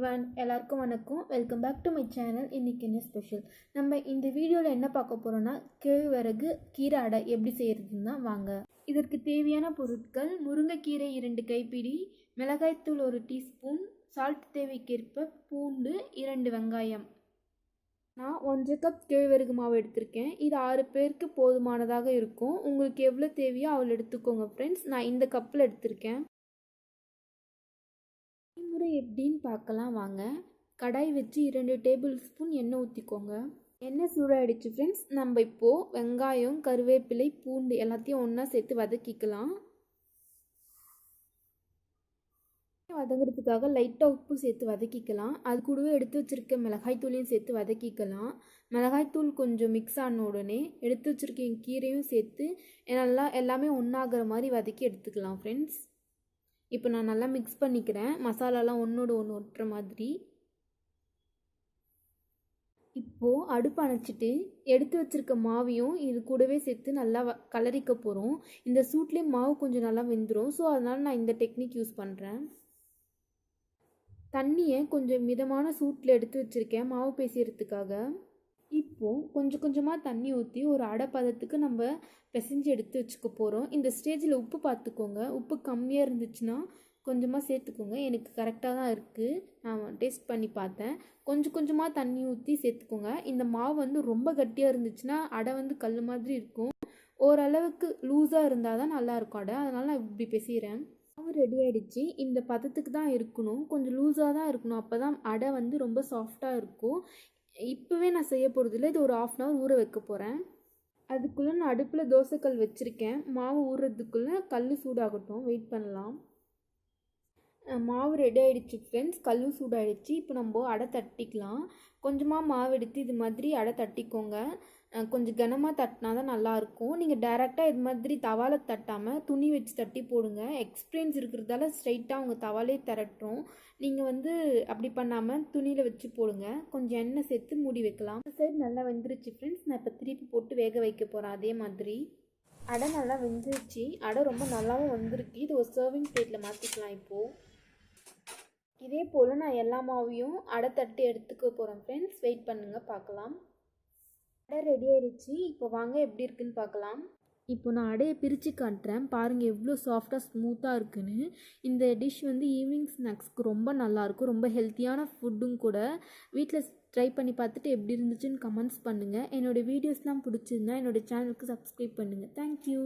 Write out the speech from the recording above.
Everyone எல்லாருக்கும் வணக்கம். Welcome back to my channel. இன்றைக்கி என்ன ஸ்பெஷல்? நம்ம இந்த வீடியோவில் என்ன பார்க்க போகிறோன்னா கேழ்வரகு கீரை அடை எப்படி செய்கிறதுன்னு தான் வாங்க. இதற்கு தேவையான பொருட்கள்: முருங்கைக்கீரை 2 கைப்பிடி, மிளகாய்த்தூள் 1 டீஸ்பூன், சால்ட் தேவைக்கேற்ப, பூண்டு 2 வெங்காயம். நான் 1 கப் கேழ்வரகு மாவு எடுத்திருக்கேன். இது 6 பேருக்கு போதுமானதாக இருக்கும். உங்களுக்கு எவ்வளோ தேவையோ அவ்வளோ எடுத்துக்கோங்க ஃப்ரெண்ட்ஸ். நான் இந்த கப்பில் எடுத்திருக்கேன். முறை எப்படின்னு பார்க்கலாம் வாங்க. கடாய் வச்சு 2 டேபிள் ஸ்பூன் எண்ணெய் ஊற்றிக்கோங்க. எண்ணெய் சூடாகிடுச்சு ஃப்ரெண்ட்ஸ். நம்ம இப்போது வெங்காயம், கருவேப்பிலை, பூண்டு எல்லாத்தையும் ஒன்றா சேர்த்து வதக்கிக்கலாம். வதங்கிறதுக்காக லைட்டாக உப்பு சேர்த்து வதக்கிக்கலாம். அது கூடவே எடுத்து வச்சுருக்க மிளகாய்த்தூளையும் சேர்த்து வதக்கிக்கலாம். மிளகாய்த்தூள் கொஞ்சம் மிக்ஸ் ஆன உடனே எடுத்து வச்சுருக்க கீரையும் சேர்த்து நல்லா எல்லாமே ஒன்றாகிற மாதிரி வதக்கி எடுத்துக்கலாம் ஃப்ரெண்ட்ஸ். இப்போ நான் நல்லா மிக்ஸ் பண்ணிக்கிறேன், மசாலாலாம் ஒன்றோடு ஒன்று ஒட்டுற மாதிரி. இப்போது அடுப்பு அணைச்சிட்டு எடுத்து வச்சுருக்க மாவையும் இது கூடவே சேர்த்து நல்லா கலரிக்க போகிறோம். இந்த சூட்லேயே மாவு கொஞ்சம் நல்லா வெந்துடும். ஸோ அதனால் நான் இந்த டெக்னிக் யூஸ் பண்ணுறேன். தண்ணியை கொஞ்சம் மிதமான சூட்டில் எடுத்து வச்சுருக்கேன் மாவு பேசுகிறதுக்காக. இப்போது கொஞ்சம் கொஞ்சமாக தண்ணி ஊற்றி ஒரு அடை பதத்துக்கு நம்ம பிசைஞ்சு எடுத்து வச்சுக்க போகிறோம். இந்த ஸ்டேஜில் உப்பு பார்த்துக்கோங்க. உப்பு கம்மியாக இருந்துச்சுன்னா கொஞ்சமாக சேர்த்துக்கோங்க. எனக்கு கரெக்டாக தான் இருக்குது. நான் டேஸ்ட் பண்ணி பார்த்தேன். கொஞ்சம் கொஞ்சமாக தண்ணி ஊற்றி சேர்த்துக்கோங்க. இந்த மாவு வந்து ரொம்ப கட்டியாக இருந்துச்சுன்னா அடை வந்து கல் மாதிரி இருக்கும். ஓரளவுக்கு லூஸாக இருந்தால் தான் நல்லாயிருக்கும் அடை. அதனால் நான் இப்படி பிசைகிறேன். மாவு ரெடி ஆகிடுச்சு. இந்த பதத்துக்கு தான் இருக்கணும். கொஞ்சம் லூஸாக தான் இருக்கணும். அப்போ தான் அடை வந்து ரொம்ப சாஃப்டாக இருக்கும். இப்போவே நான் செய்ய போகிறதில்ல, இது ஒரு 1/2 hour ஊற வைக்க போகிறேன். அதுக்குள்ளே நான் அடுப்பில் தோசைக்கல் வச்சுருக்கேன். மாவு ஊறுறதுக்குள்ளே கல் சூடாகட்டும், வெயிட் பண்ணலாம். மாவு ரெடி ஆகிடுச்சு ஃப்ரெண்ட்ஸ். கல்லும் சூடாகிடுச்சு. இப்போ நம்ம அடை தட்டிக்கலாம். கொஞ்சமாக மாவு எடுத்து இது மாதிரி அடை தட்டிக்கோங்க. கொஞ்சம் கனமாக தட்டினா தான் நல்லாயிருக்கும். நீங்கள் டேரெக்டாக இது மாதிரி தவாவில் தட்டாமல் துணி வச்சு தட்டி போடுங்க. எக்ஸ்பீரியன்ஸ் இருக்கிறதால ஸ்ட்ரைட்டாக உங்கள் தவாலே திரட்டும். நீங்கள் வந்து அப்படி பண்ணாமல் துணியில் வச்சு போடுங்க. கொஞ்சம் எண்ணெய் சேர்த்து மூடி வைக்கலாம். இந்த சைடு நல்லா வெந்துருச்சு ஃப்ரெண்ட்ஸ். நான் இப்போ திருப்பி போட்டு வேக வைக்க போகிறேன். அதே மாதிரி அடை நல்லா வெந்துருச்சு. அடை ரொம்ப நல்லாவும் வந்திருக்கு. இது ஒரு சர்விங் பிளேட்டில் மாற்றிக்கலாம். இப்போது இதே போல் நான் எல்லா மாவையும் அடை தட்டி எடுத்துக்க போகிறேன் ஃப்ரெண்ட்ஸ். வெயிட் பண்ணுங்கள், பார்க்கலாம். அடை ரெடி ஆகிடுச்சு. இப்போ வாங்க எப்படி இருக்குன்னு பார்க்கலாம். இப்போ நான் அடையை பிரித்து காட்டுறேன். பாருங்கள் எவ்வளோ சாஃப்டாக ஸ்மூத்தாக இருக்குன்னு. இந்த டிஷ் வந்து ஈவினிங் ஸ்நாக்ஸ்க்கு ரொம்ப நல்லாயிருக்கும். ரொம்ப ஹெல்த்தியான ஃபுட்டும் கூட. வீட்டில் ட்ரை பண்ணி பார்த்துட்டு எப்படி இருந்துச்சுன்னு கமெண்ட்ஸ் பண்ணுங்கள். என்னோடய வீடியோஸ்லாம் பிடிச்சிருந்தா என்னோடய சேனலுக்கு சப்ஸ்கிரைப் பண்ணுங்கள். தேங்க்யூ.